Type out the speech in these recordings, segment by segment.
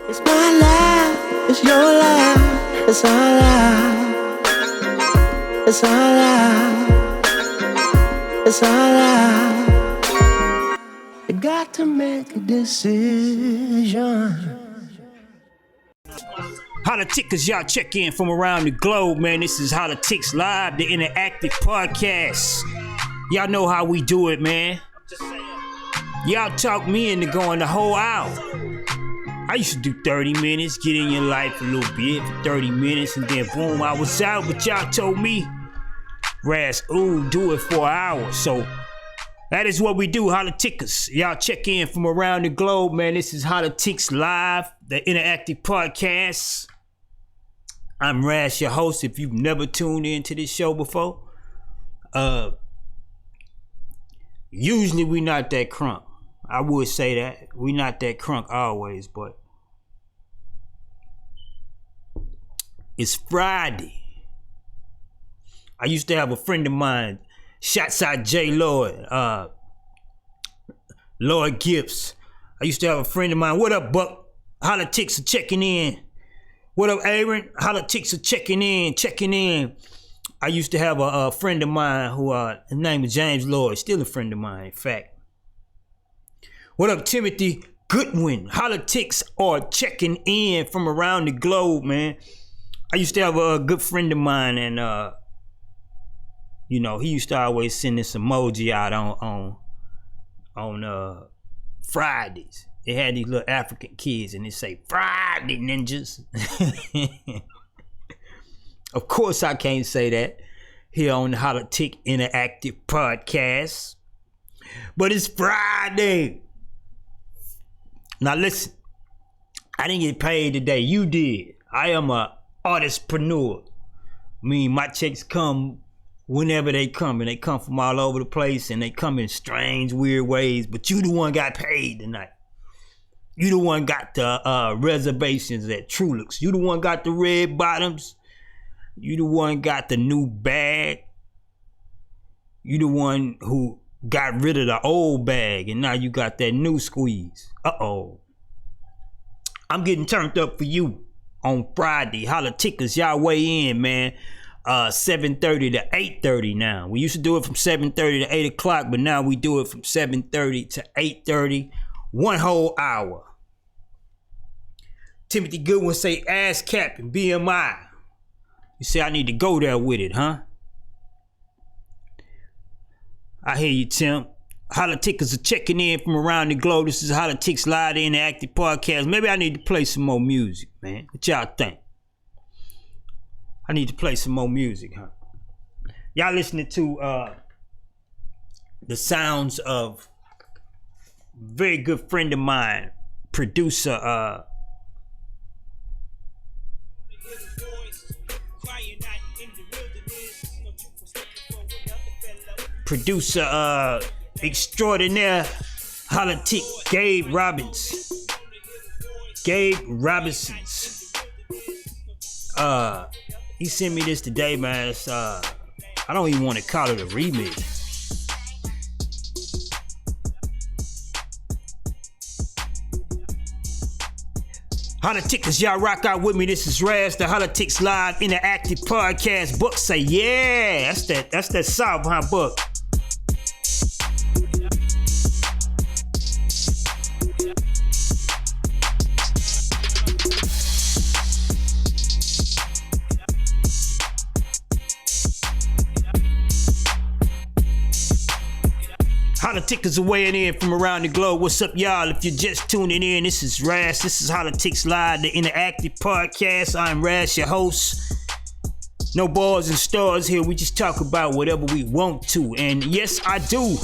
It's my life, it's your life, it's our life, it's our life, it's our life. You got to make a decision. Holla-tics, y'all check in from around the globe, man. This is Holla-tics Live, the interactive podcast. Y'all know how we do it, man. Y'all talk me into going the whole hour. I used to do 30 minutes, get in your life a little bit for 30 minutes, and then boom, I was out. But y'all told me, Raz, do it for an hour. So that is what we do, Holla-tics. Y'all check in from around the globe, man. This is Holla-tics Live, the interactive podcast. I'm Raz, your host. If you've never tuned into this show before, usually we not that crunk. I would say that. We not that crunk always, but it's Friday. I used to have a friend of mine, shouts out J. Lloyd, Lloyd Gibbs. I used to have a friend of mine. What up, Buck? Holla-tics are checking in. What up, Aaron? Holla-tics are checking in. I used to have a friend of mine who, his name is James Lloyd, still a friend of mine, in fact. What up, Timothy Goodwin? Holla-tics are checking in from around the globe, man. I used to have a good friend of mine, and he used to always send this emoji out on Fridays. They had these little African kids, and they say Friday ninjas. Of course, I can't say that here on the Holla-tics Interactive Podcast, but it's Friday. Now listen, I didn't get paid today. You did. I am a artistpreneur. I mean, my checks come whenever they come, and they come from all over the place, and they come in strange, weird ways. But you the one got paid tonight. You the one got the reservations at Trulix. You the one got the red bottoms. You the one got the new bag. You the one who got rid of the old bag, and now you got that new squeeze. Uh-oh. I'm getting turned up for you on Friday. Holla-tics, y'all weigh in, man. 7:30 to 8:30 now. We used to do it from 7:30 to 8 o'clock, but now we do it from 7:30 to 8:30. 1 whole hour. Timothy Goodwin say ass cap and BMI. You say I need to go there with it, huh? I hear you, Tim. Holla-tics are checking in from around the globe. This is Holla-tics Live, the interactive podcast. Maybe I need to play some more music, man. What y'all think? I need to play some more music, huh? Y'all listening to the sounds of a very good friend of mine, producer extraordinaire, Holla-tics, Gabe Robinson's. He sent me this today, man. It's, I don't even want to call it a remix. Holla-tics, y'all rock out with me. This is Raz, the Holla-tics Live Interactive Podcast. Buck say, yeah, that's that South, huh, Buck? Holla-tics are weighing in from around the globe. What's up, y'all? If you're just tuning in, this is Raz. This is Holla-tics Live, the interactive podcast. I'm Raz, your host. No bars and stars here. We just talk about whatever we want to. And yes, I do.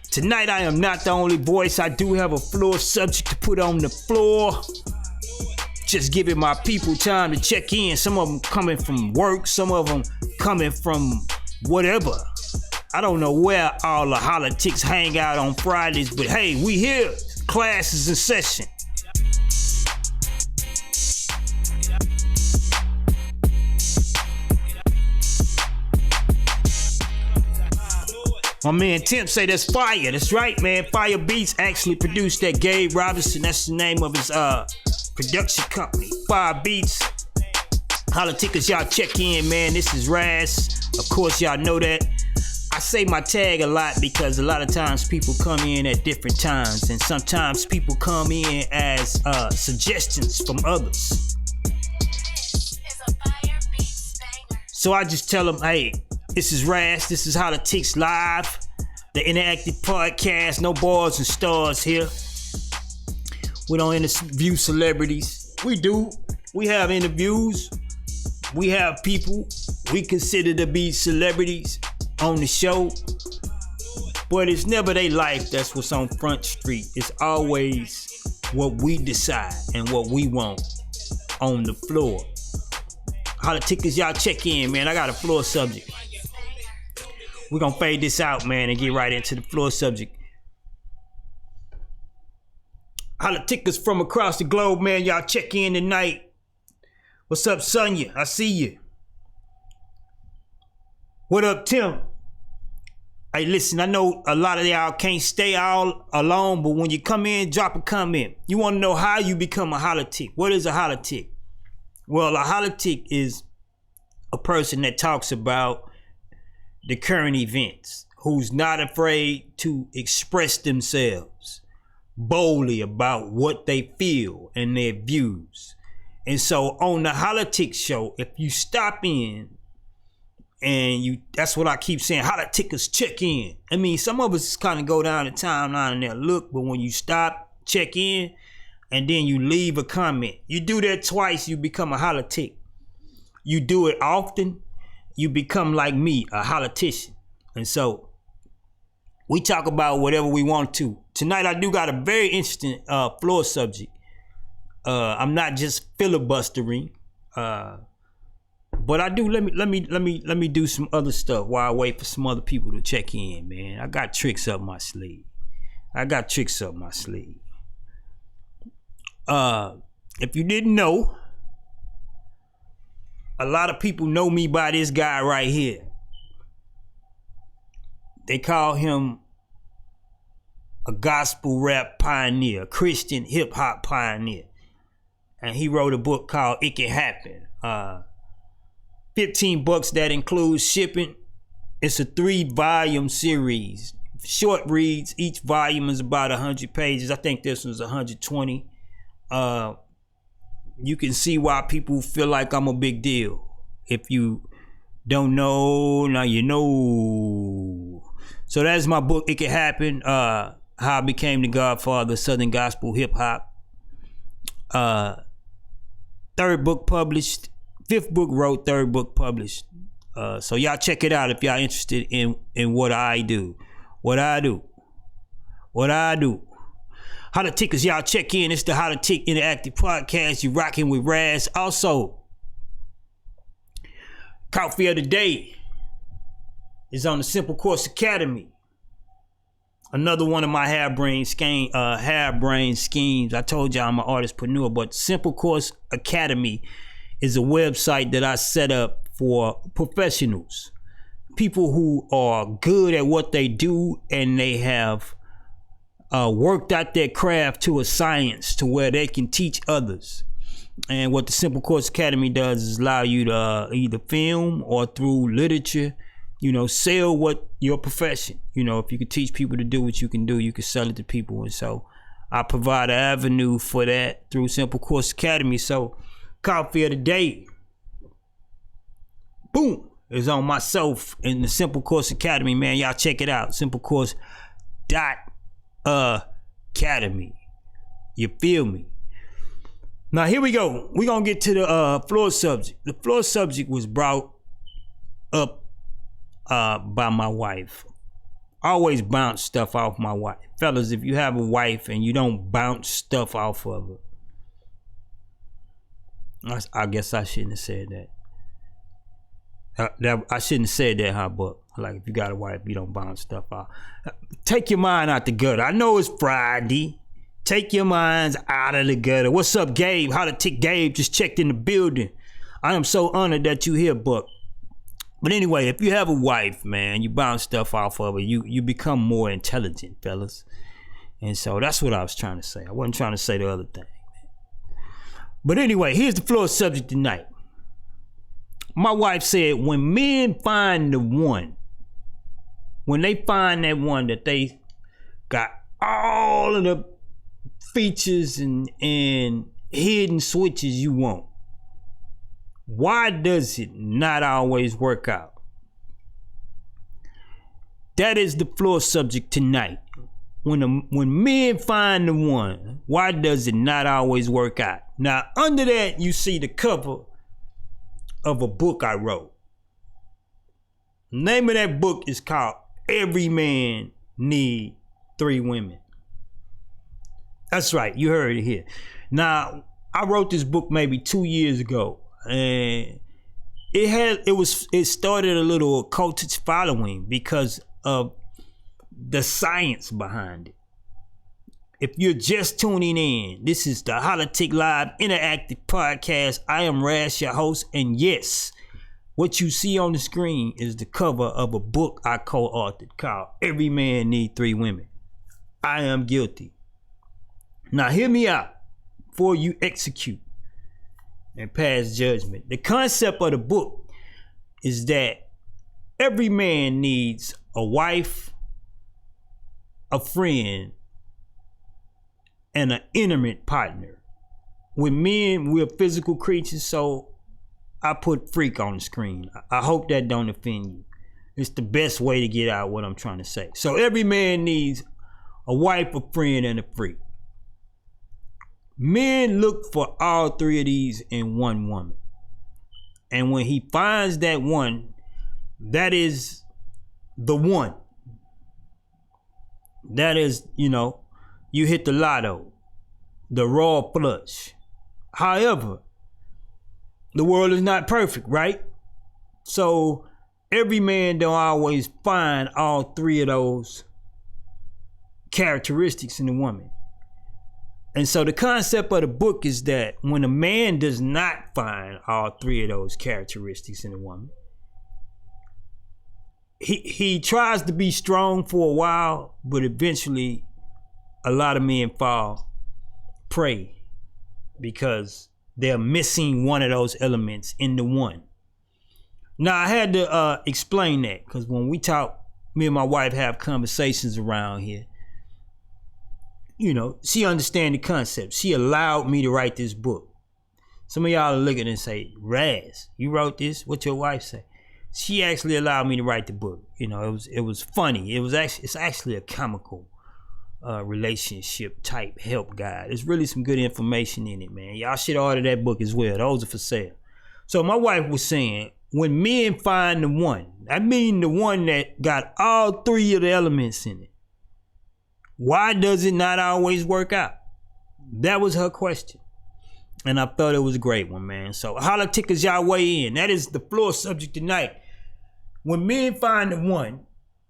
Tonight, I am not the only voice. I do have a floor subject to put on the floor. Just giving my people time to check in. Some of them coming from work, some of them coming from whatever. I don't know where all the Holla-tics hang out on Fridays, but hey, we here. Class is in session. My man Tim say that's fire. That's right, man. Fire Beats actually produced that. Gabe Robinson, that's the name of his production company. Fire Beats. Holla-tics, y'all check in, man. This is Raz. Of course, y'all know that. I say my tag a lot because a lot of times people come in at different times, and sometimes people come in as suggestions from others. So I just tell them, hey, this is Raz, this is Holla-tics Live, the interactive podcast, no bars and stars here. We don't interview celebrities. We do. We have interviews. We have people we consider to be celebrities on the show. But it's never their life that's what's on Front Street. It's always what we decide and what we want on the floor. Holla-tics, y'all check in, man. I got a floor subject. We're gonna fade this out, man, and get right into the floor subject. Holla-tics from across the globe, man. Y'all check in tonight. What's up, Sonya? I see you. What up, Tim? Hey, listen, I know a lot of y'all can't stay all alone, but when you come in, drop a comment. You want to know how you become a Holla-tic. What is a Holla-tic? Well, a Holla-tic is a person that talks about the current events, who's not afraid to express themselves boldly about what they feel and their views. And so on the Holla-tics show, if you stop in and that's what I keep saying, Holla-tics check in. I mean, some of us kind of go down the timeline and they'll look, but when you stop, check in, and then you leave a comment, you do that twice, you become a Holla-tic. You do it often, you become like me, a Holla-tician. And so we talk about whatever we want to. Tonight I do got a very interesting floor subject. I'm not just filibustering, but I do. Let me do some other stuff while I wait for some other people to check in, man. I got tricks up my sleeve. If you didn't know, a lot of people know me by this guy right here. They call him a gospel rap pioneer, a Christian hip hop pioneer. And he wrote a book called It Can Happen. $15 that includes shipping. It's a 3-volume series. Short reads. Each volume is about 100 pages. I think this one's 120. You can see why people feel like I'm a big deal. If you don't know, now you know. So that's my book, It Can Happen. How I became the godfather of Southern gospel hip hop. 3rd book published. 5th book wrote, 3rd book published. So y'all check it out if y'all interested in what I do. What I do. Holla-tics, y'all check in. It's the Holla-tics Interactive Podcast. You rocking with Raz. Also, coffee of the day is on the Simple Course Academy. Another one of my harebrained schemes. I told y'all I'm an artistpreneur, but Simple Course Academy is a website that I set up for professionals, people who are good at what they do, and they have worked out their craft to a science to where they can teach others. And what the Simple Course Academy does is allow you to either film or through literature, sell what your profession. If you can teach people to do what you can do, you can sell it to people. And so I provide an avenue for that through Simple Course Academy. So coffee of the day, boom, is on myself in the Simple Course Academy, man. Y'all check it out. SimpleCourse.academy. You feel me? Now here we go. We're gonna get to the floor subject. The floor subject was brought up by my wife. I always bounce stuff off my wife. Fellas, if you have a wife and you don't bounce stuff off of her, I guess I shouldn't have said that. I shouldn't have said that, huh? But like, if you got a wife, you don't bounce stuff off. Take your mind out the gutter. I know it's Friday. Take your minds out of the gutter. What's up, Gabe? Holla-tics Gabe just checked in the building. I am so honored that you here, Buck. But anyway, if you have a wife, man, you bounce stuff off of her, you become more intelligent, fellas. And so that's what I was trying to say. I wasn't trying to say the other thing. But anyway, here's the floor subject tonight. My wife said when men find the one, when they find that one that they got all of the features and hidden switches you want, why does it not always work out? That is the floor subject tonight. When men find the one, why does it not always work out? Now, under that, you see the cover of a book I wrote. The name of that book is called Every Man Need 3 Women. That's right, you heard it here. Now, I wrote this book maybe 2 years ago, and it started a little cultish following because of the science behind it. If you're just tuning in, this is the Holla-tics Live Interactive Podcast. I am Raz, your host, and yes, what you see on the screen is the cover of a book I co-authored called Every Man Need 3 Women. I am guilty. Now hear me out before you execute and pass judgment. The concept of the book is that every man needs a wife, a friend, and an intimate partner. With men, we're physical creatures, so I put freak on the screen. I hope that don't offend you. It's the best way to get out what I'm trying to say. So every man needs a wife, a friend, and a freak. Men look for all 3 of these in one woman. And when he finds that one, that is the one. That is, you hit the lotto, the raw flush. However, the world is not perfect, right? So every man don't always find all 3 of those characteristics in a woman. And so the concept of the book is that when a man does not find all 3 of those characteristics in a woman, he tries to be strong for a while, but eventually a lot of men fall prey because they're missing one of those elements in the one. Now I had to explain that because when we talk, me and my wife have conversations around here. She understands the concept. She allowed me to write this book. Some of y'all are looking and say, Raz, you wrote this? What your wife say? She actually allowed me to write the book. It was funny. It's actually a comical relationship type help guide. There's really some good information in it, man. Y'all should order that book as well. Those are for sale. So my wife was saying, when men find the one, I mean the one that got all 3 of the elements in it, why does it not always work out? That was her question. And I thought it was a great one, man. So Holla-tics, y'all weigh in. That is the floor subject tonight. When men find the one,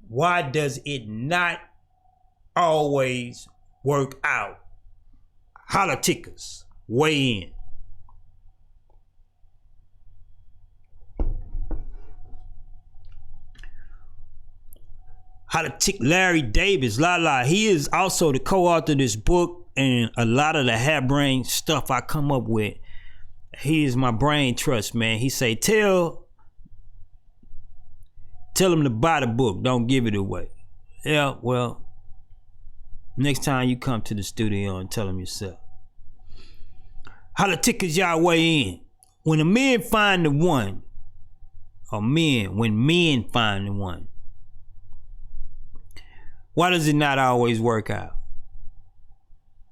why does it not always work out? Holla-tics, weigh in. Holla-tics Larry Davis, he is also the co-author of this book and a lot of the harebrained stuff I come up with. He is my brain trust, man. He say, tell him to buy the book, don't give it away. Yeah, well, next time you come to the studio and tell him yourself. Holla-tics, y'all weigh in. When a man find the one, when men find the one, why does it not always work out?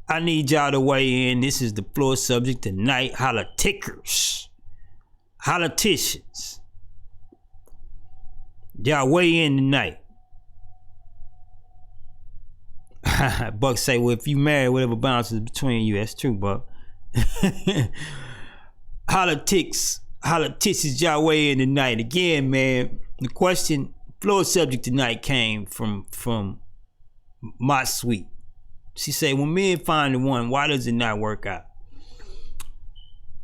I need y'all to weigh in. This is the floor subject tonight. Holla-tickers. Holla-ticians. Y'all weigh in tonight. Buck say, well, if you married, whatever bounces between you. That's true, Buck. Holla-tics. Holla-ticians, y'all weigh in tonight. Again, man, the question, floor subject tonight came from my sweet. She said, when men find the one, why does it not work out?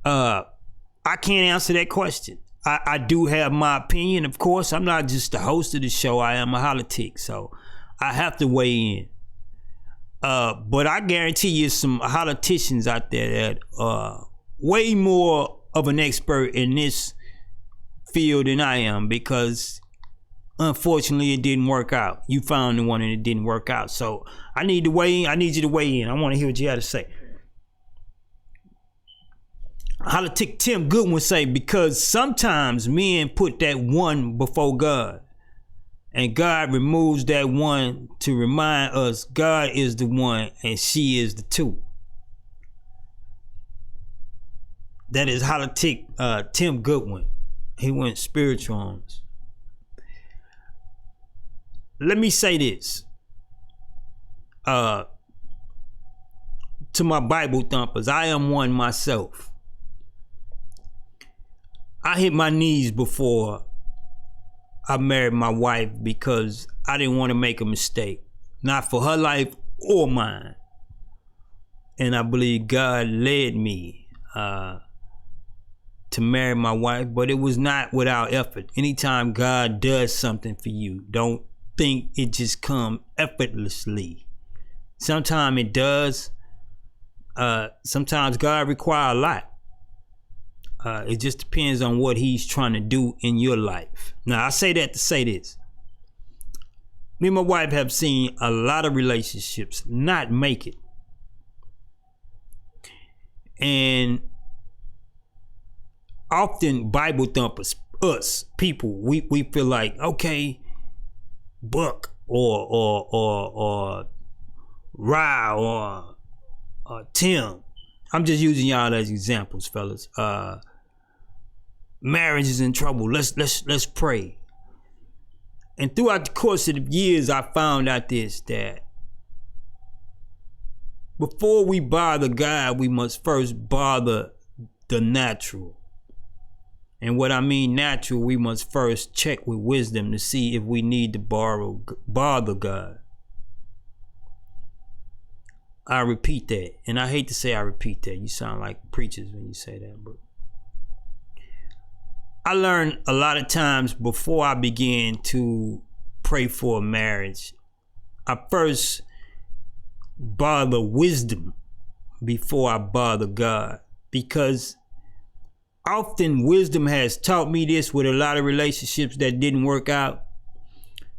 I can't answer that question. I do have my opinion, of course. I'm not just the host of the show. I am a Holla-tic, so I have to weigh in. But I guarantee you some politicians out there that are way more of an expert in this field than I am, because unfortunately it didn't work out. You found the one and it didn't work out. So I need to weigh in. I need you to weigh in. I want to hear what you have to say. Holla-tic Tim Goodwin say, because sometimes men put that one before God, and God removes that one to remind us God is the one and she is the two. That is Holla-tic Tim Goodwin. He went spiritual on us. Let me say this to my Bible thumpers. I am one myself. I hit my knees before I married my wife because I didn't want to make a mistake, not for her life or mine. And I believe God led me to marry my wife, but it was not without effort. Anytime God does something for you, don't think it just come effortlessly. Sometimes it does. Sometimes God requires a lot. It just depends on what he's trying to do in your life. Now, I say that to say this. Me and my wife have seen a lot of relationships not make it. And often Bible thumpers, us people, we feel like, okay, Buck or Rye or Tim. I'm just using y'all as examples, fellas. Marriage is in trouble. Let's pray. And throughout the course of the years, I found out this, that before we bother God, we must first bother the natural. And what I mean natural, we must first check with wisdom to see if we need to bother God. I repeat that. And I hate to say I repeat that. You sound like preachers when you say that. But I learned a lot of times before I began to pray for a marriage, I first bother wisdom before I bother God. Because often wisdom has taught me this with a lot of relationships that didn't work out.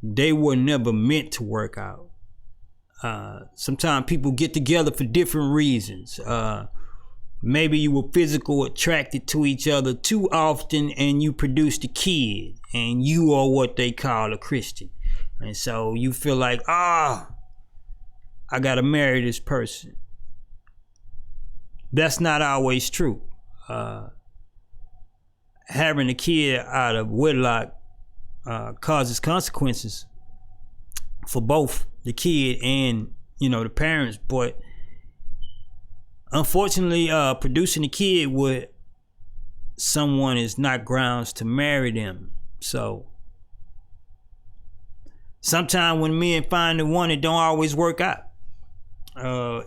They were never meant to work out. Sometimes people get together for different reasons. Maybe you were physical attracted to each other too often and you produced a kid and you are what they call a Christian. And so you feel like, I gotta marry this person. That's not always true. Having a kid out of wedlock causes consequences for both the kid and, the parents. But unfortunately, producing a kid with someone is not grounds to marry them. So sometimes when men find the one, it don't always work out.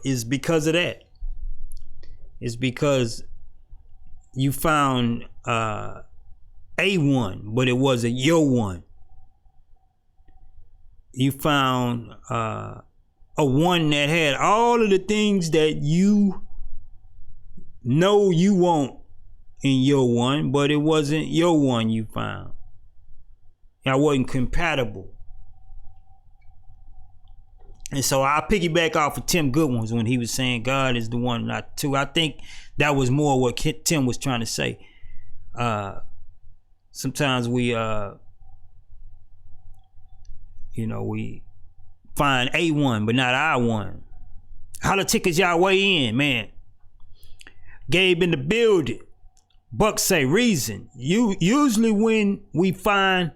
It's because of that. It's because you found a one, but it wasn't your one. You found a one that had all of the things that you know you want in your one, but it wasn't your one you found. That wasn't compatible. And so I piggyback off of Tim Goodwin when he was saying God is the one, not two. I think that was more what Tim was trying to say. Sometimes we we find a one, but not our one. Holla-tics, y'all weigh in, man. Gabe in the building. Buck say reason. Usually when we find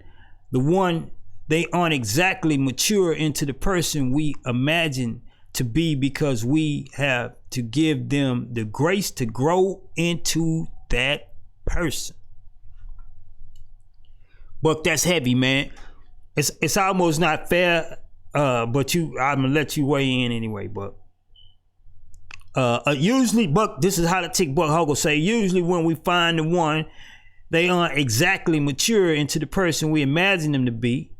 the one, they aren't exactly mature into the person we imagine to be, because we have to give them the grace to grow into that person. Buck, that's heavy, man. It's almost not fair, but I'm gonna let you weigh in anyway, Buck. Usually, Buck, this is Holla-tic Buck Hogle say, usually when we find the one, they aren't exactly mature into the person we imagine them to be,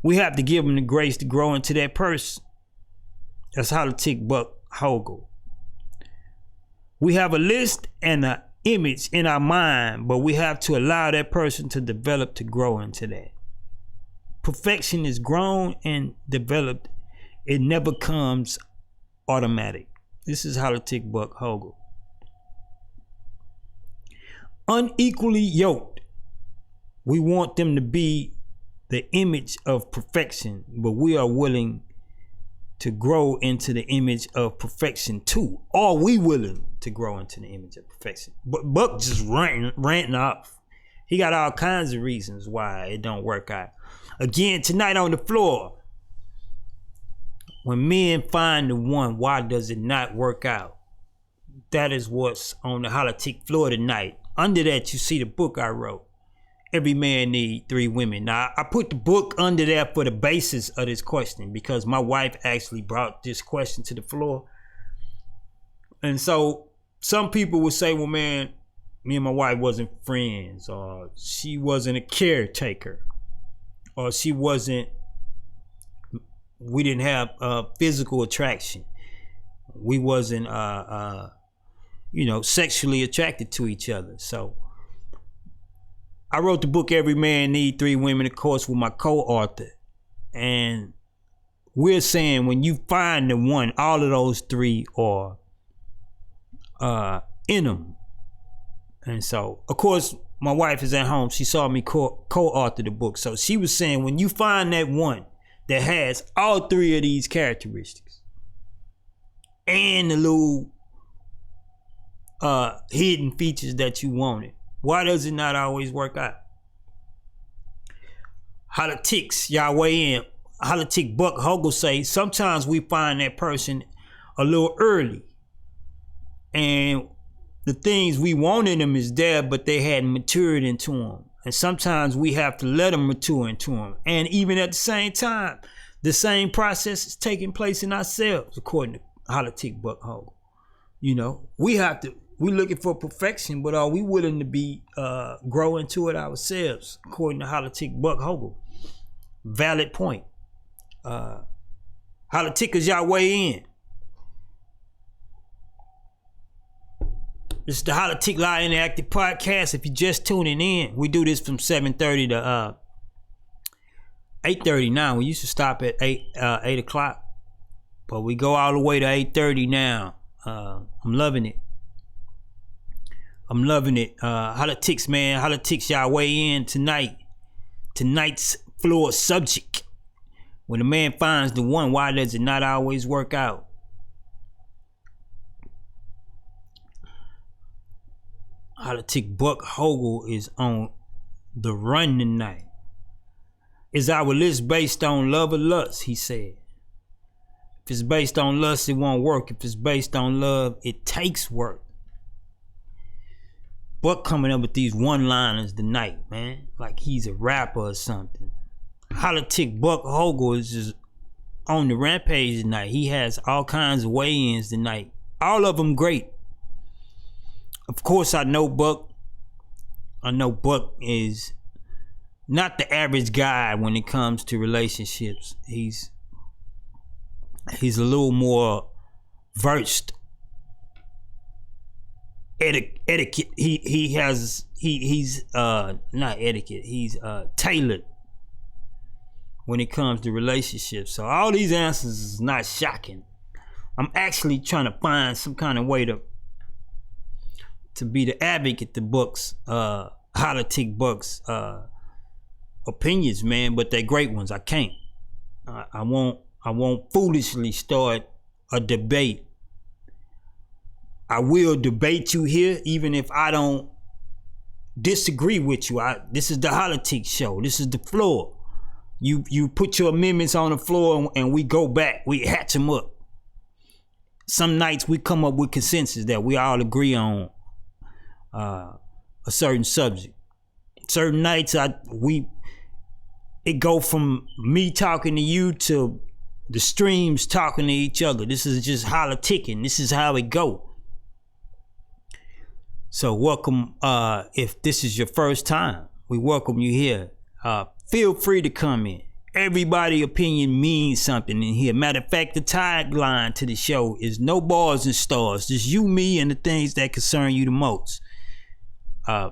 we have to give them the grace to grow into that person. That's Holla-tics Buck Hogle. We have a list and an image in our mind, but we have to allow that person to develop to grow into that. Perfection is grown and developed. It never comes automatic. This is Holla-tics Buck Hogle. Unequally yoked. We want them to be the image of perfection, but we are willing to grow into the image of perfection too. Are we willing to grow into the image of perfection? But Buck just ranting off. He got all kinds of reasons why it don't work out. Again, tonight on the floor, when men find the one, why does it not work out? That is what's on the Holla-tics floor tonight. Under that, you see the book I wrote. Every man need 3 women. Now, I put the book under there for the basis of this question because my wife actually brought this question to the floor. And so some people would say, well, man, me and my wife wasn't friends, or she wasn't a caretaker, or we didn't have physical attraction. We wasn't, sexually attracted to each other. So I wrote the book, Every Man Need 3 Women, of course, with my co-author. And we're saying when you find the one, all of those 3 are in them. And so, of course, my wife is at home. She saw me co-author the book. So she was saying when you find that one that has all 3 of these characteristics and the little hidden features that you wanted, why does it not always work out? Holla-tics, y'all weigh in. Holla-tics Buck Hogle say sometimes we find that person a little early, and the things we want in them is there, but they hadn't matured into them. And sometimes we have to let them mature into them. And even at the same time, the same process is taking place in ourselves, according to Holla-tics Buck Hogle. We're looking for perfection, but are we willing to be grow into it ourselves? According to Holla-tics Buck Hogle. Valid point. Holla-tics, y'all weigh in. This is the Holla-tics Live Interactive Podcast. If you're just tuning in, we do this from 7:30 to 8:30 now. We used to stop at 8 o'clock, but we go all the way to 8:30 now. I'm loving it. Holla-tics, man. Holla-tics, y'all weigh in tonight. Tonight's floor subject. When a man finds the one, why does it not always work out? Holla-tics Buck Hogle is on the run tonight. Is our list based on love or lust? He said. If it's based on lust, it won't work. If it's based on love, it takes work. Buck coming up with these one-liners tonight, man. Like he's a rapper or something. Holla-tics Buck Hogle is just on the rampage tonight. He has all kinds of weigh-ins tonight. All of them great. Of course, I know Buck is not the average guy when it comes to relationships. He's a little more versed. Etiquette. He's not etiquette. He's tailored when it comes to relationships. So all these answers is not shocking. I'm actually trying to find some kind of way to be the advocate to Buck's Holla-tics Buck's opinions, man, but they're great ones. I can't. I won't foolishly start a debate. I will debate you here, even if I don't disagree with you. This is the Holla-tics show. This is the floor. You put your amendments on the floor and we go back. We hatch them up. Some nights we come up with consensus that we all agree on a certain subject. Certain nights it go from me talking to you to the streams talking to each other. This is just Holla-ticking. This is how it go. So welcome. If this is your first time, we welcome you here. Feel free to come in. Everybody's opinion means something in here. Matter of fact, the tagline to the show is no bars and stars. Just you, me, and the things that concern you the most.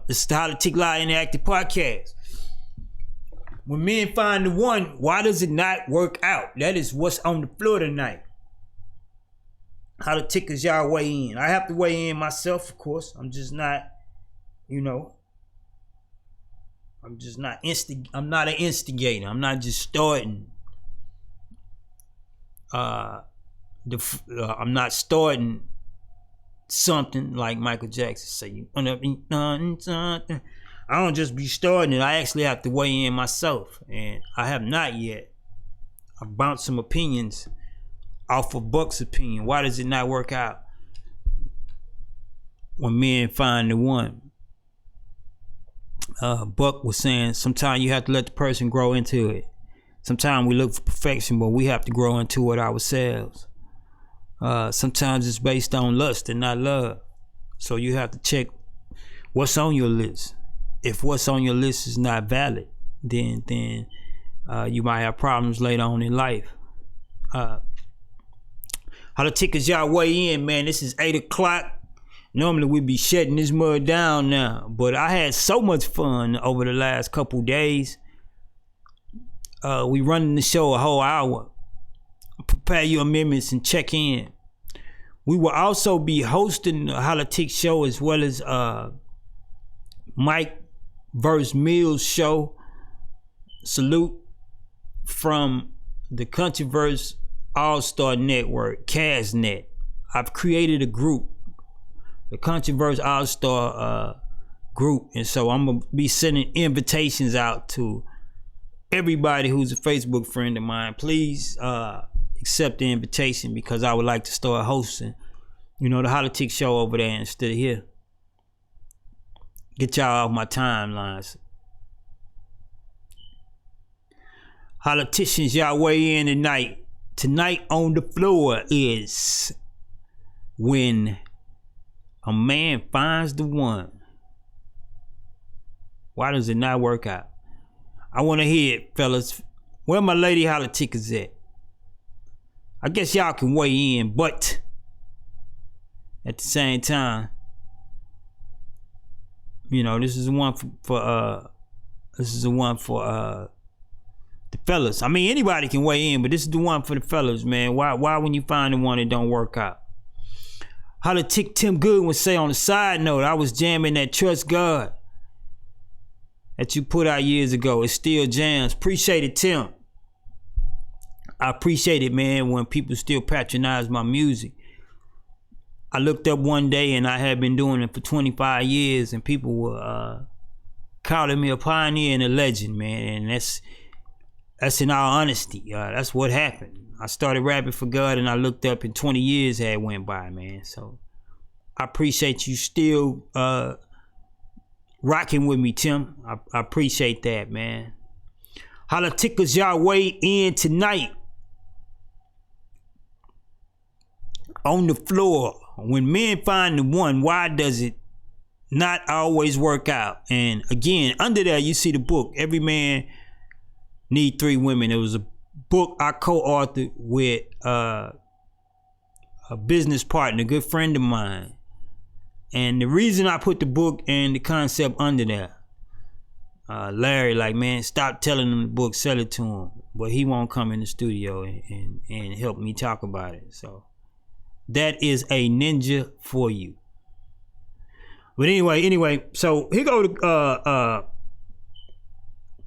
This is the Holla-tics Live Interactive Podcast. When men find the one, why does it not work out? That is what's on the floor tonight. Holla-tics y'all weigh in. I have to weigh in myself, of course. I'm just not, I'm not an instigator. I'm not just starting. I'm not starting something like Michael Jackson say. I don't just be starting it. I actually have to weigh in myself, and I have not yet. I bounced some opinions off of Buck's opinion. Why does it not work out when men find the one? Buck was saying sometimes you have to let the person grow into it. Sometimes we look for perfection, but we have to grow into it ourselves. Sometimes it's based on lust and not love. So you have to check what's on your list. If what's on your list is not valid, then you might have problems later on in life. Holla-tics y'all weigh in, man. This is 8 o'clock. Normally we'd be shutting this mud down now, but I had so much fun over the last couple days. We running the show a whole hour. Prepare your amendments and check in. We will also be hosting the Holla-tics show as well as Mike vs. Mills show. Salute from the Countryverse All-Star Network, CASNet. I've created a group, the Countryverse All-Star group, and so I'm gonna be sending invitations out to everybody who's a Facebook friend of mine. Please accept the invitation, because I would like to start hosting, the Holla-tics show over there instead of here. Get y'all off my timelines. Holla-ticians, y'all weigh in tonight. Tonight on the floor is when a man finds the one. Why does it not work out? I want to hear it, fellas. Where my lady Holla-tics at? I guess y'all can weigh in, but at the same time, this is the one for the fellas. I mean, anybody can weigh in, but this is the one for the fellas, man. Why when you find the one, it don't work out? Holla-tics Tim Goodwin say on the side note, I was jamming that Trust God that you put out years ago. It still jams. Appreciate it, Tim. I appreciate it, man, when people still patronize my music. I looked up one day, and I had been doing it for 25 years, and people were calling me a pioneer and a legend, man. And that's in all honesty. That's what happened. I started rapping for God, and I looked up, and 20 years had went by, man. So I appreciate you still rocking with me, Tim. I appreciate that, man. Holla-tics y'all weigh in tonight on the floor. When men find the one, why does it not always work out? And again, under there you see the book, Every Man Need 3 Women. It was a book I co-authored with a business partner, a good friend of mine. And the reason I put the book and the concept under there, Larry, like, man, stop telling him the book, sell it to him. But he won't come in the studio and help me talk about it. So that is a ninja for you. But anyway, so here go the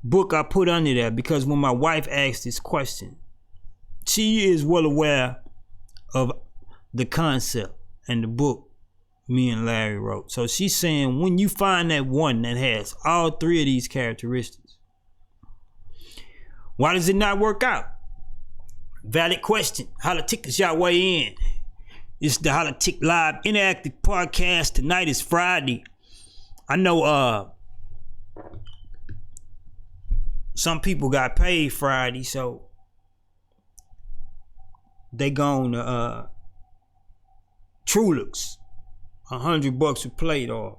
book I put under there, because when my wife asked this question, she is well aware of the concept and the book me and Larry wrote. So she's saying, when you find that one that has all 3 of these characteristics, why does it not work out? Valid question. Holla-tics y'all weigh in. It's the Holla-tics Live Interactive Podcast. Tonight is Friday. I know some people got paid Friday, so they gone to Trulux, $100 a plate, or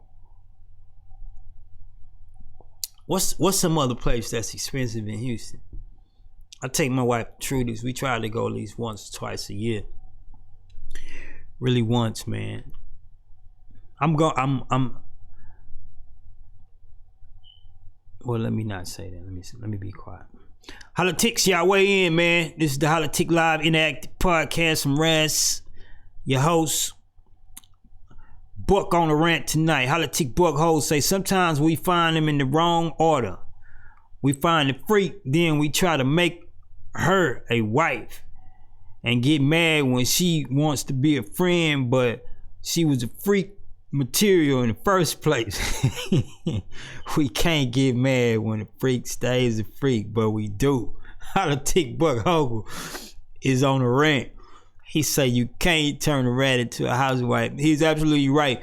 What's some other place that's expensive in Houston? I take my wife Trudy's. We try to go at least once or twice a year. Really once, man. I'm well, let me not say that. Let me be quiet. Holla-tics, y'all weigh in, man. This is the Holla-tics Live Interactive Podcast from Raz, your host. Buck on the rant tonight. Holla-tics Buck host say sometimes we find them in the wrong order. We find the freak, then we try to make her a wife and get mad when she wants to be a friend, but she was a freak material in the first place. We can't get mad when a freak stays a freak, but we do. Holla-tics Buck Hogle is on the rant. He say you can't turn a rat into a housewife. He's absolutely right.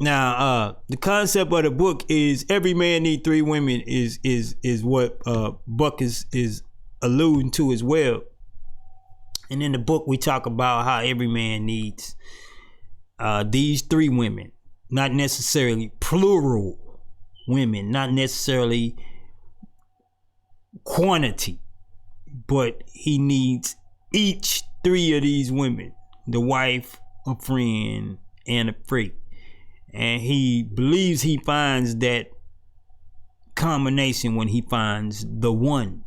Now, the concept of the book is every man need 3 women is what Buck is alluding to as well. And in the book we talk about how every man needs these 3 women, not necessarily plural women, not necessarily quantity, but he needs each 3 of these women, the wife, a friend, and a freak. And he believes he finds that combination when he finds the one.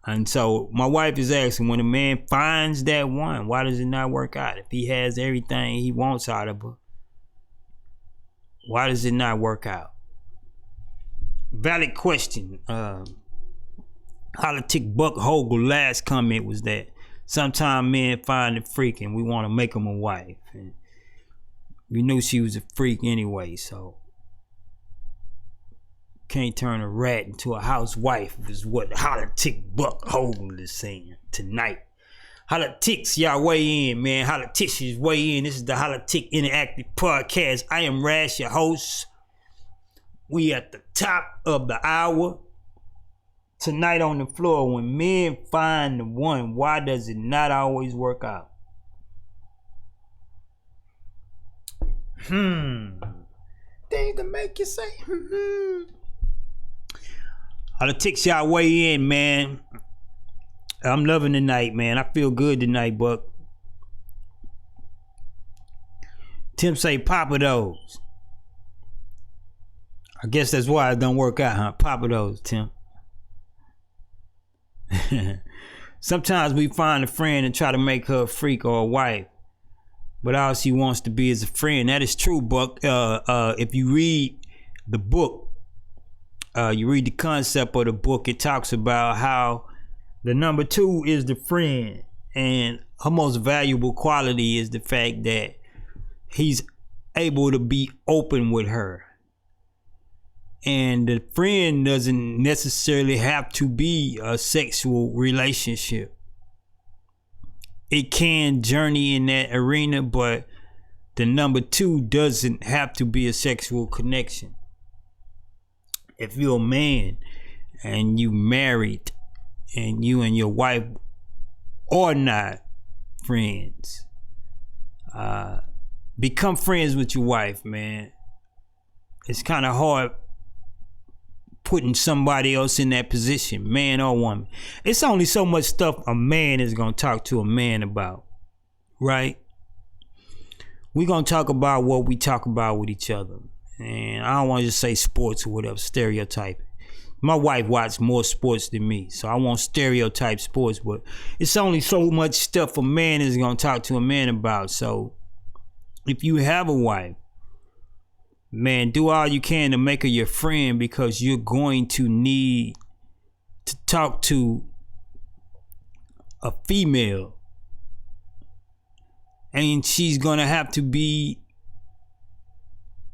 And so my wife is asking, when a man finds that one, why does it not work out? If he has everything he wants out of her, why does it not work out? Valid question. Holla-tics Buck Hogle last comment was that sometimes men find a freak and we want to make them a wife. And we knew she was a freak anyway, so can't turn a rat into a housewife is what Holla-tics Buck Hogle is saying tonight. Holla-tics, y'all weigh in, man. Holla-tics weigh in. This is the Holla-tics Interactive Podcast. I am Raz, your host. We at the top of the hour. Tonight on the floor, when men find the one, why does it not always work out? Things to make you say, Holla-tics, y'all weigh in, man. I'm loving the night, man. I feel good tonight, Buck. Tim say, Papa those. I guess that's why it don't work out, huh? Papa those, Tim. Sometimes we find a friend and try to make her a freak or a wife, but all she wants to be is a friend. That is true, Buck. If you read the book, you read the concept of the book, it talks about how the number 2 is the friend, and her most valuable quality is the fact that he's able to be open with her. And the friend doesn't necessarily have to be a sexual relationship. It can journey in that arena, but the number 2 doesn't have to be a sexual connection. If you're a man and you married and you and your wife are not friends, become friends with your wife, man. It's kind of hard putting somebody else in that position, man or woman. It's only so much stuff a man is going to talk to a man about, right? We're going to talk about what we talk about with each other. And I don't want to just say sports or whatever, stereotype. My wife watches more sports than me, so I won't stereotype sports, but it's only so much stuff a man is going to talk to a man about. So if you have a wife, man, do all you can to make her your friend, because you're going to need to talk to a female, and she's going to have to be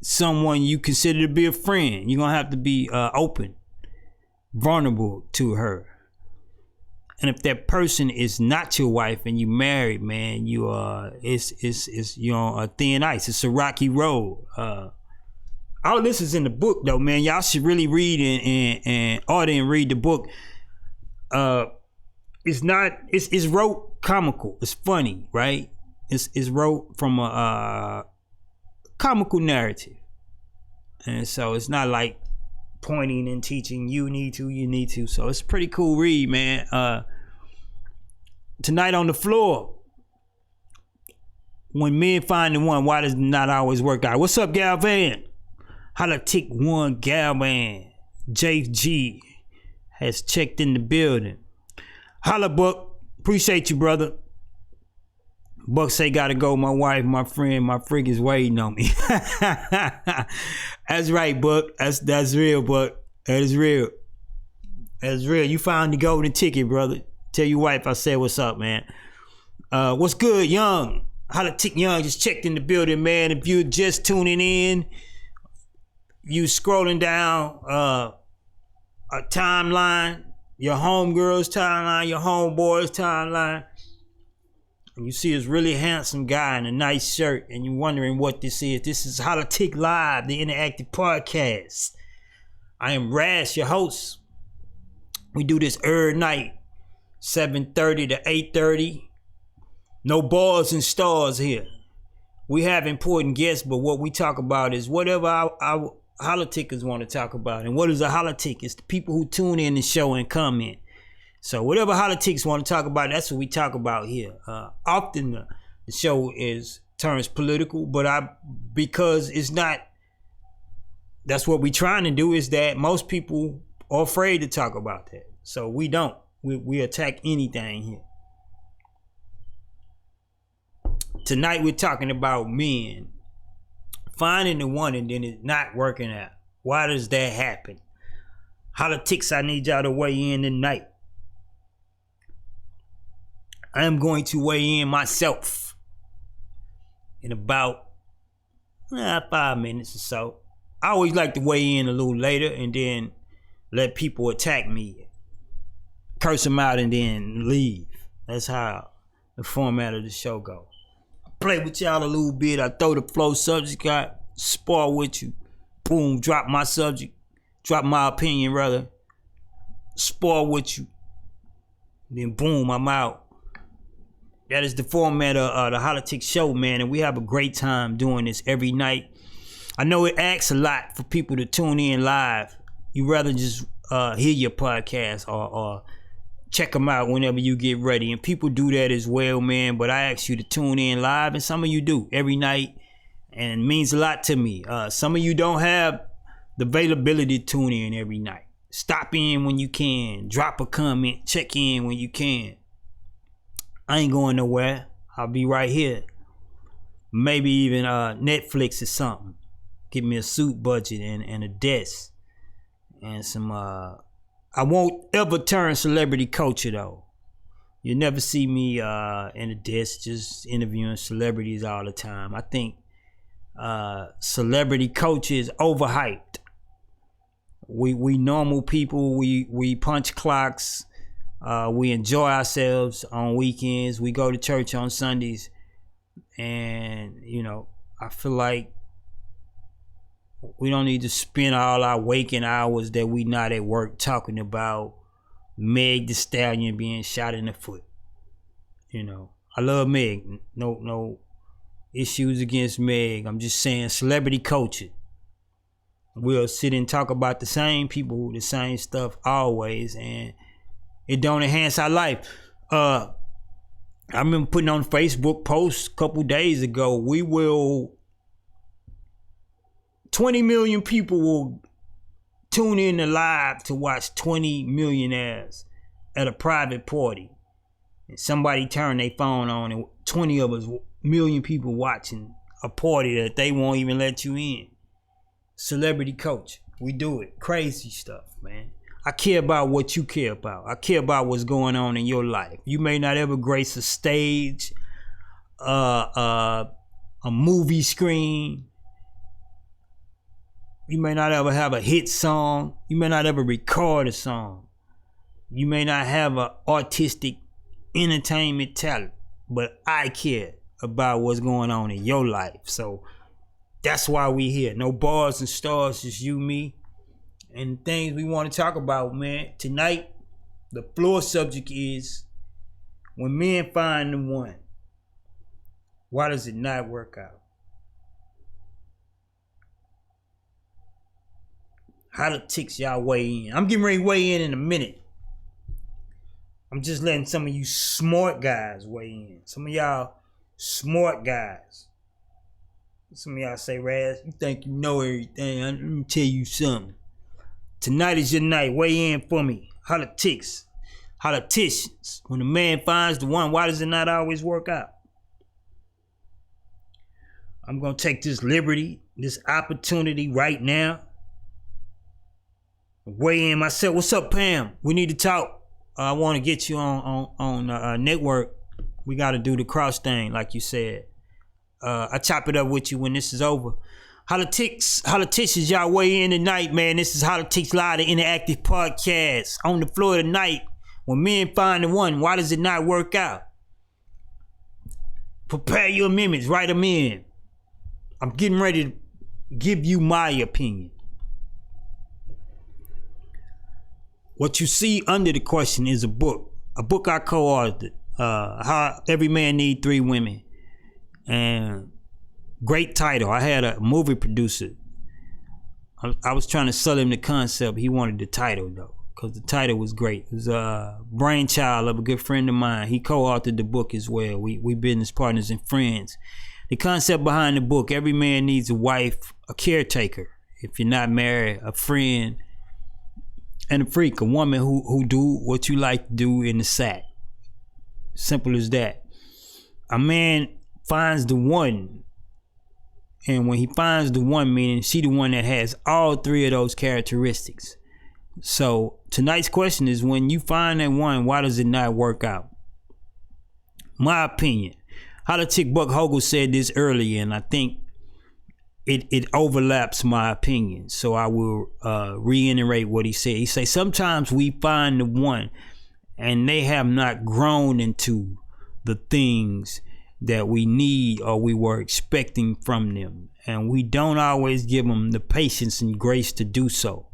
someone you consider to be a friend. You're going to have to be open, vulnerable to her. And if that person is not your wife and you married, man, you are it's you know, a thin ice. It's a rocky road. All this is in the book, though, man. Y'all should really read and order and read the book. It's wrote comical. It's funny, right? It's wrote from a comical narrative. And so it's not like pointing and teaching. You need to. So it's a pretty cool read, man. Tonight on the floor, when men find the one, why does it not always work out? What's up, Galvan? Holla-tics one, Galvan. JG has checked in the building. Holla, Buck. Appreciate you, brother. Buck say gotta go. My wife, my friend, my freak is waiting on me. That's right, Buck. That's real, Buck. That is real. That's real. You found the golden ticket, brother. Tell your wife I said what's up, man. What's good, Young? Holla-tics Young just checked in the building, man. If you're just tuning in, you scrolling down a timeline, your homegirl's timeline, your homeboy's timeline, and you see this really handsome guy in a nice shirt, and you're wondering what this is. This is Holla-tics Live, the interactive podcast. I am Rash, your host. We do this every night, 7:30 to 8:30. No bars and stars here. We have important guests, but what we talk about is whatever our Holla-tickers want to talk about. And what is a Holla-tic? It's the people who tune in the show and comment. So whatever Holla-tics want to talk about, that's what we talk about here. Often the show turns political, but because it's not, that's what we're trying to do, is that most people are afraid to talk about that. So we don't. We attack anything here. Tonight we're talking about men finding the one and then it's not working out. Why does that happen? Holla-tics, I need y'all to weigh in tonight. I am going to weigh in myself in about 5 minutes or so. I always like to weigh in a little later and then let people attack me, curse them out, and then leave. That's how the format of the show goes. Play with y'all a little bit. I throw the flow subject out, spar with you. Boom, drop my subject, drop my opinion rather, spar with you. Then boom, I'm out. That is the format of the Holla-tics show, man, and we have a great time doing this every night. I know it asks a lot for people to tune in live. You rather just hear your podcast or check them out whenever you get ready. And people do that as well, man. But I ask you to tune in live, and some of you do every night. And it means a lot to me. Some of you don't have the availability to tune in every night. Stop in when you can. Drop a comment. Check in when you can. I ain't going nowhere. I'll be right here. Maybe even Netflix or something. Give me a suit budget and a desk. And some... I won't ever turn celebrity culture though. You'll never see me in a desk just interviewing celebrities all the time. I think celebrity culture is overhyped. We normal people, we punch clocks, we enjoy ourselves on weekends, we go to church on Sundays, and I feel like we don't need to spend all our waking hours that we not at work talking about Meg Thee Stallion being shot in the foot. I love Meg. No issues against Meg. I'm just saying celebrity culture. We'll sit and talk about the same people, the same stuff always, and it don't enhance our life. I remember putting on Facebook posts a couple days ago. 20 million people will tune in to live to watch 20 millionaires at a private party. And somebody turned their phone on and 20 of us, million people watching a party that they won't even let you in. Celebrity culture. We do it. Crazy stuff, man. I care about what you care about. I care about what's going on in your life. You may not ever grace a stage, a movie screen. You may not ever have a hit song. You may not ever record a song. You may not have an artistic entertainment talent. But I care about what's going on in your life. So that's why we here. No bars and stars, just you, me, and things we want to talk about, man. Tonight, the floor subject is when men find the one, why does it not work out? Hollatics, y'all weigh in. I'm getting ready to weigh in a minute. I'm just letting some of you smart guys weigh in. Some of y'all smart guys. Some of y'all say, Raz, you think you know everything. Let me tell you something. Tonight is your night. Weigh in for me. Hollatics. Holliticians. When a man finds the one, why does it not always work out? I'm going to take this liberty, this opportunity right now. Weigh in myself. What's up, Pam? We need to talk. I want to get you on network. We got to do the cross thing, like you said. I chop it up with you when this is over. Hollatics, y'all weigh in tonight, man. This is Hollatics Live, the interactive podcast. On the floor tonight, when men find the one, why does it not work out? Prepare your amendments, write them in. I'm getting ready to give you my opinion. What you see under the question is a book I co-authored, How Every Man Need 3 Women. And great title. I had a movie producer. I was trying to sell him the concept. He wanted the title though, because the title was great. It was a brainchild of a good friend of mine. He co-authored the book as well. We business partners and friends. The concept behind the book: every man needs a wife, a caretaker. If you're not married, a friend, and a freak, a woman who do what you like to do in the sack. Simple as that. A man finds the one, and when he finds the one, meaning she the one that has all 3 of those characteristics. So tonight's question is, when you find that one, why does it not work out? My opinion. Holla-tics Buck Hogle said this earlier, and I think it overlaps my opinion. So I will reiterate what he said. He said, sometimes we find the one and they have not grown into the things that we need or we were expecting from them. And we don't always give them the patience and grace to do so.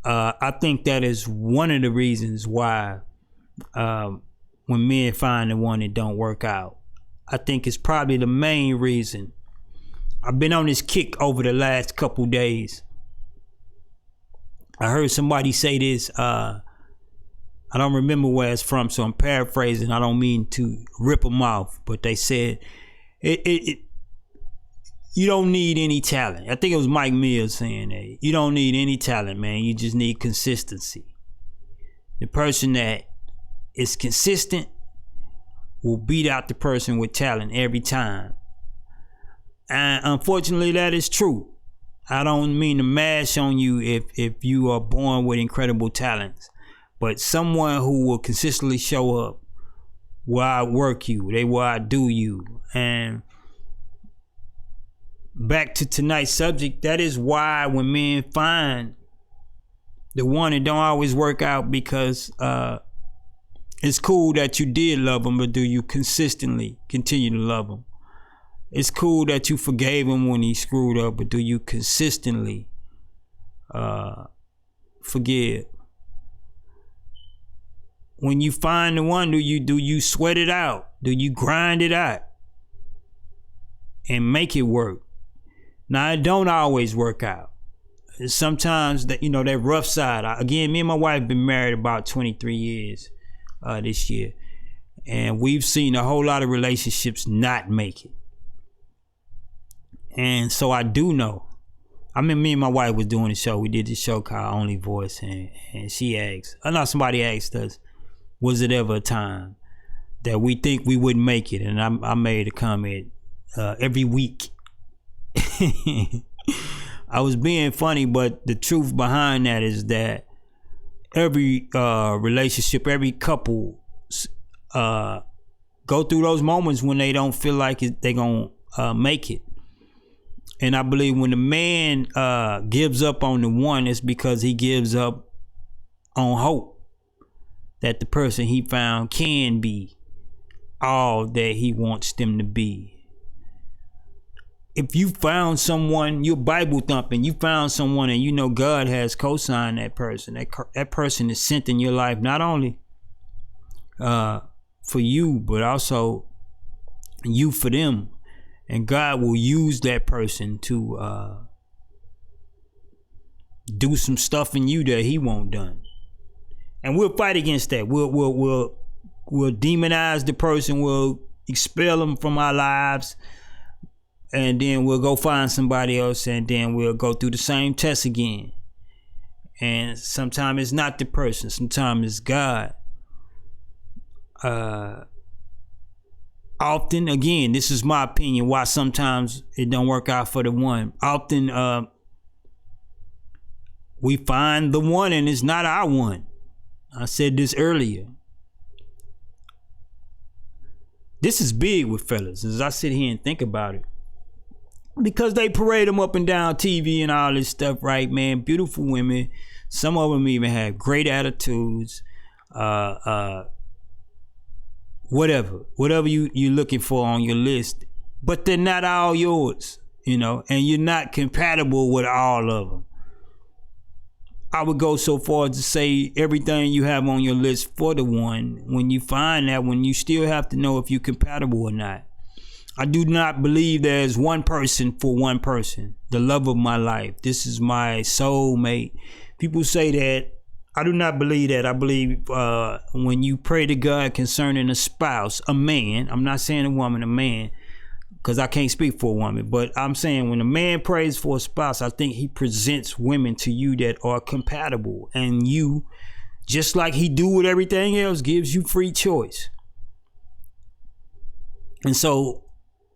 I think that is one of the reasons why when men find the one, it don't work out. I think it's probably the main reason. I've been on this kick over the last couple days. I heard somebody say this. I don't remember where it's from, so I'm paraphrasing. I don't mean to rip them off, but they said you don't need any talent. I think it was Mike Mills saying that. You don't need any talent, man. You just need consistency. The person that is consistent will beat out the person with talent every time. And unfortunately, that is true. I don't mean to mash on you if you are born with incredible talents, but someone who will consistently show up will outwork you. They will outdo you. And back to tonight's subject, that is why when men find the one, it don't always work out, because it's cool that you did love him, but do you consistently continue to love him? It's cool that you forgave him when he screwed up, but do you consistently forgive? When you find the one, do you sweat it out? Do you grind it out and make it work? Now, it don't always work out. Sometimes that rough side. Again, me and my wife been married about 23 years this year, and we've seen a whole lot of relationships not make it. And so I do know. I mean, me and my wife was doing a show. We did this show called Only Voice, and she asked, somebody asked us, was it ever a time that we think we wouldn't make it? And I made a comment every week. I was being funny, but the truth behind that is that every relationship, every couple go through those moments when they don't feel like they're going to make it. And I believe when the man gives up on the one, it's because he gives up on hope that the person he found can be all that he wants them to be. If you found someone, you're Bible thumping, you found someone and you know God has co-signed that person. That person is sent in your life, not only for you, but also you for them. And God will use that person to do some stuff in you that he won't done. And we'll fight against that. We'll demonize the person. We'll expel them from our lives. And then we'll go find somebody else. And then we'll go through the same test again. And sometimes it's not the person. Sometimes it's God. Often, again, this is my opinion, why sometimes it don't work out for the one. Often we find the one and it's not our one. I said this earlier. This is big with fellas as I sit here and think about it. Because they parade them up and down TV and all this stuff, right, man? Beautiful women. Some of them even have great attitudes. Whatever you're looking for on your list. But they're not all yours, you know, and you're not compatible with all of them. I would go so far as to say everything you have on your list for the one, when you find that one, you still have to know if you're compatible or not. I do not believe there's one person for one person, the love of my life. This is my soulmate. People say that. I do not believe that. I believe when you pray to God concerning a spouse, a man, I'm not saying a woman, a man, because I can't speak for a woman, but I'm saying when a man prays for a spouse, I think he presents women to you that are compatible, and you, just like he do with everything else, gives you free choice. And so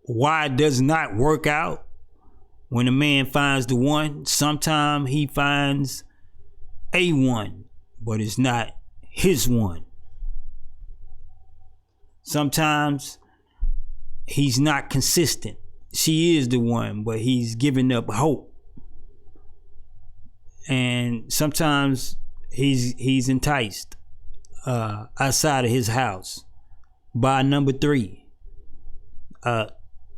why it does not work out when a man finds the one, sometimes he finds a one, but it's not his one. Sometimes he's not consistent. She is the one, but he's giving up hope. And sometimes he's enticed outside of his house by number 3.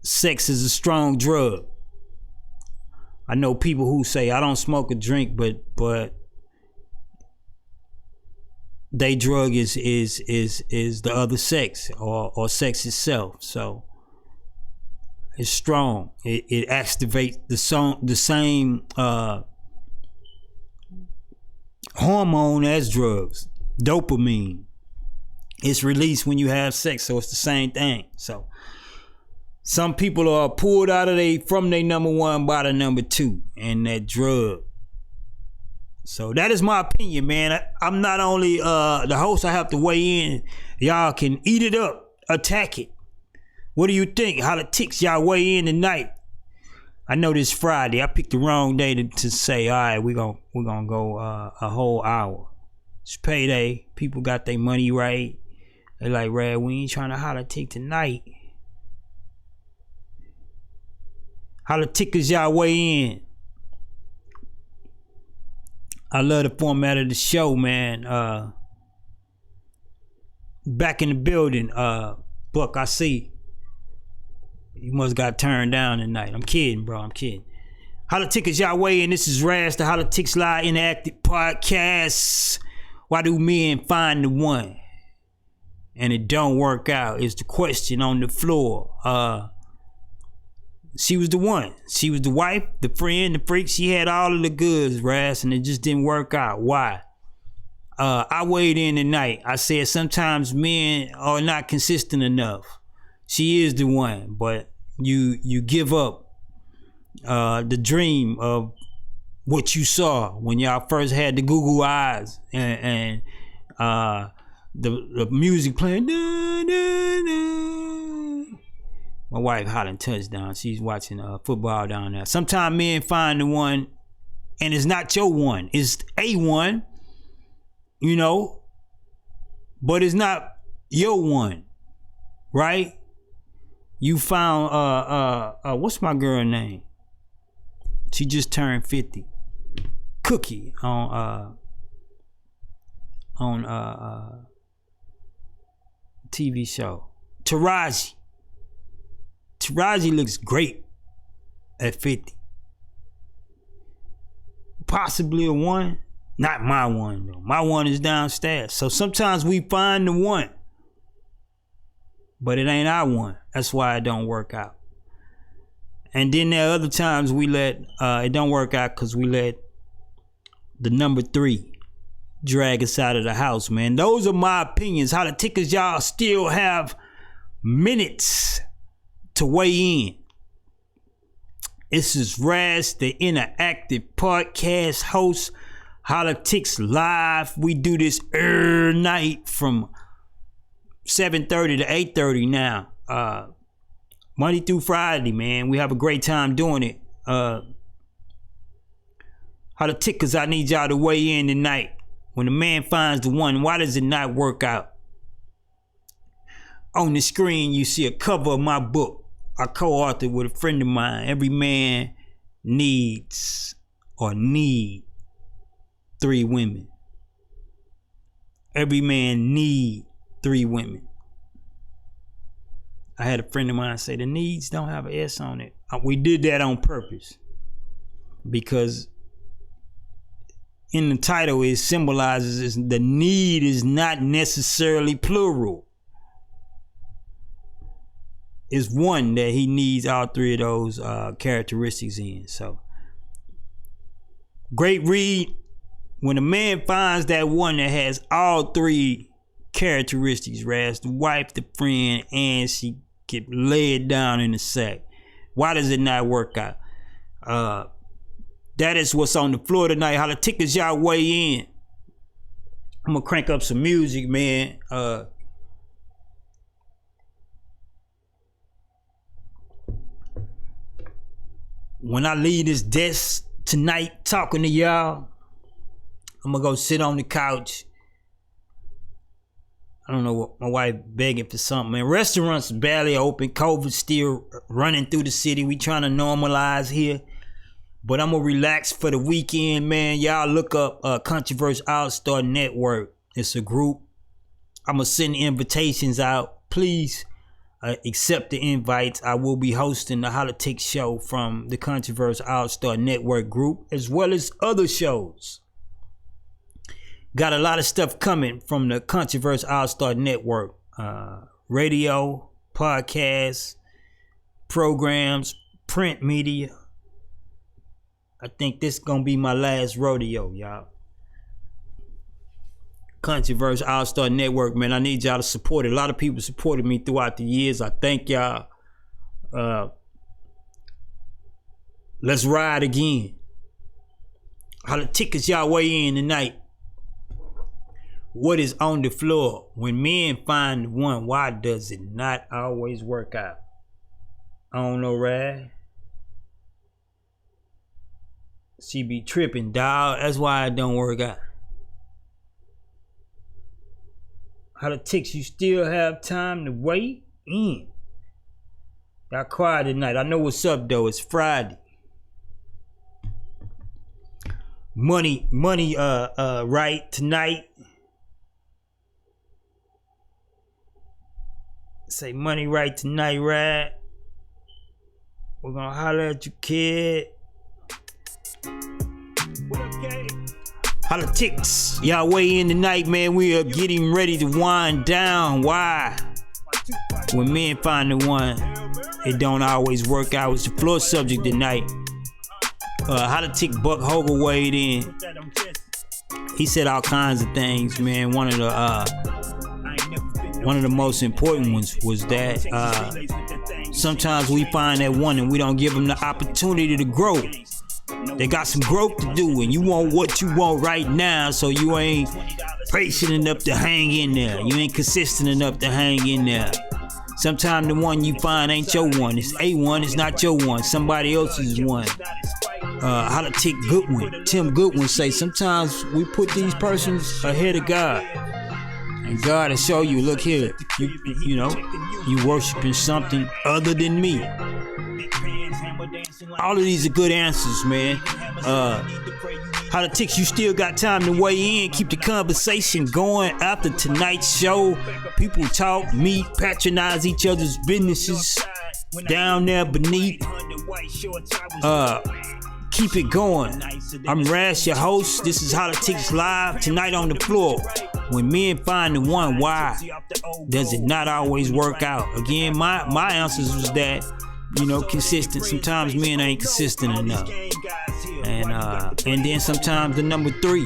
Sex is a strong drug. I know people who say I don't smoke or drink, but they drug is the other sex or sex itself. So it's strong. It activates the same hormone as drugs, dopamine. It's released when you have sex, so it's the same thing. So some people are pulled out of from their number 1 by the number 2 and that drug. So that is my opinion, man. I'm not only the host, I have to weigh in. Y'all can eat it up, attack it. What do you think? Holla-tics, y'all weigh in tonight. I know this Friday. I picked the wrong day to say, all right, we're gonna go a whole hour. It's payday. People got their money right. They like, Rad, we ain't trying to holla-tic tonight. Holla-tickers, y'all weigh in. I love the format of the show, man. Back in the building, Buck, I see. You must got turned down tonight. I'm kidding, bro. I'm kidding. Holla-tickers, y'all weigh in. This is Raz, the Holla-tics Live Interactive Podcast. Why do men find the one and it don't work out? Is the question on the floor. She was the one. She was the wife, the friend, the freak. She had all of the goods, Raz, and it just didn't work out. Why? I weighed in tonight. I said sometimes men are not consistent enough. She is the one, but you give up the dream of what you saw when y'all first had the Google eyes and the music playing. Da, da, da. My wife hollering touchdown. She's watching football down there. Sometimes men find the one and it's not your one. It's a one, you know, but it's not your one, right? You found what's my girl name? She just turned 50. Cookie on TV show. Taraji looks great at 50. Possibly a one. Not my one though. My one is downstairs. So sometimes we find the one, but it ain't our one. That's why it don't work out. And then there are other times we let it don't work out because we let the number 3 drag us out of the house, man. Those are my opinions. Holla-tics, y'all still have minutes to weigh in. This is Raz, the interactive podcast host. Hollatics live. We do this every night from 7:30 to 8:30 now. Monday through Friday, man. We have a great time doing it. Holla-tics, I need y'all to weigh in tonight. When a man finds the one, why does it not work out? On the screen, you see a cover of my book. I co-authored with a friend of mine. Every man needs or need 3 women. Every man need 3 women. I had a friend of mine say the needs don't have an S on it. We did that on purpose because in the title it symbolizes the need is not necessarily plural. It's one that he needs all 3 of those characteristics in. So, great read. When a man finds that one that has all 3 characteristics, Raz, the wife, the friend, and she get laid down in the sack, why does it not work out? That is what's on the floor tonight. Holla-tics, y'all weigh in. I'm gonna crank up some music, man. When I leave this desk tonight talking to y'all, I'm gonna go sit on the couch. I don't know what my wife begging for something, man. Restaurants barely open. COVID still running through the city. We trying to normalize here. But I'm gonna relax for the weekend, man. Y'all look up Controversial All-Star Network. It's a group. I'm gonna send invitations out. Please accept the invites. I will be hosting the Holla-tics show from the Controversial All-Star Network group, as well as other shows. Got a lot of stuff coming from the Controversial All-Star Network. Radio, podcasts, programs, print media. I think this is gonna be my last rodeo, y'all. Controversial All-Star Network, man. I need y'all to support it. A lot of people supported me throughout the years. I thank y'all. Let's ride again. Holla-tics, y'all weigh in tonight. What is on the floor? When men find one, why does it not always work out? I don't know, Rad. She be tripping, dawg. That's why it don't work out. Holla-tics, you still have time to wait in. Y'all quiet tonight. I know what's up though. It's Friday. Money, right tonight. Say money right tonight, right? We're gonna holler at you, kid. Holla-tics, y'all weigh in tonight, man. We are getting ready to wind down. Why? When men find the one, it don't always work out. It's the floor subject tonight. Holla-tics Buck Hogan weighed in. He said all kinds of things, man. One of the most important ones was that sometimes we find that one and we don't give them the opportunity to grow. They got some growth to do, and you want what you want right now, so you ain't patient enough to hang in there. You ain't consistent enough to hang in there. Sometimes the one you find ain't your one. It's a one, it's not your one. Somebody else's one. Holla-tics Goodwin, Tim Goodwin say, sometimes we put these persons ahead of God. And God will show you, look here, you know, you worshiping something other than me. All of these are good answers, man. Holla-tics, you still got time to weigh in. Keep the conversation going after tonight's show. People talk, meet, patronize each other's businesses down there beneath. Keep it going. I'm Raz, your host. This is Hollatics Live. Tonight on the floor. When men find the one, why does it not always work out? Again, my answers was that, you know, consistent. Sometimes men ain't consistent enough. And then sometimes the number 3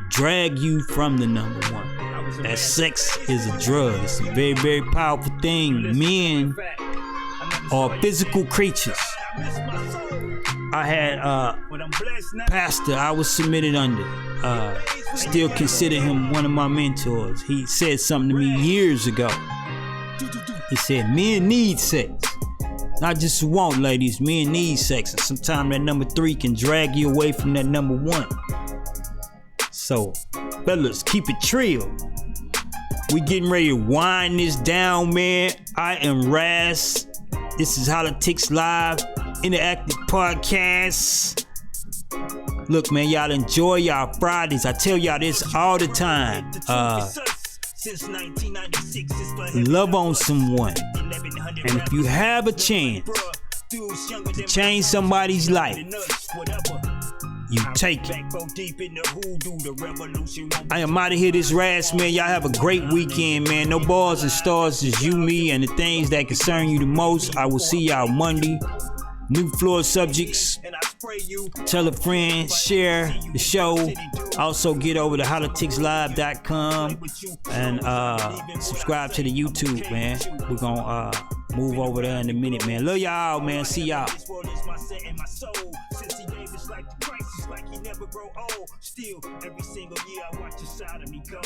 drag you from the number 1. That sex is a drug. It's a very, very powerful thing. Men are physical creatures. I had pastor I was submitted under, still consider him one of my mentors. He said something to me years ago. He said, men need sex. Not just want, ladies, men need sex. And sometimes that number 3 can drag you away from that number 1. So, fellas, keep it trill. We getting ready to wind this down, man. I am Raz. This is Hollatics Live Interactive Podcast. Look, man, y'all enjoy y'all Fridays. I tell y'all this all the time. Love on someone. And if you have a chance to change somebody's life, you take it. I am out of here, this Raz, man. Y'all have a great weekend, man. No bars and stars, just you, me, and the things that concern you the most. I will see y'all Monday. New floor subjects. Tell a friend, share the show. Also get over to hollaticslive.com and subscribe to the YouTube, man. We're gonna move over there in a minute, man. Love y'all, man. See y'all. Still, every single year I watch a side of me go.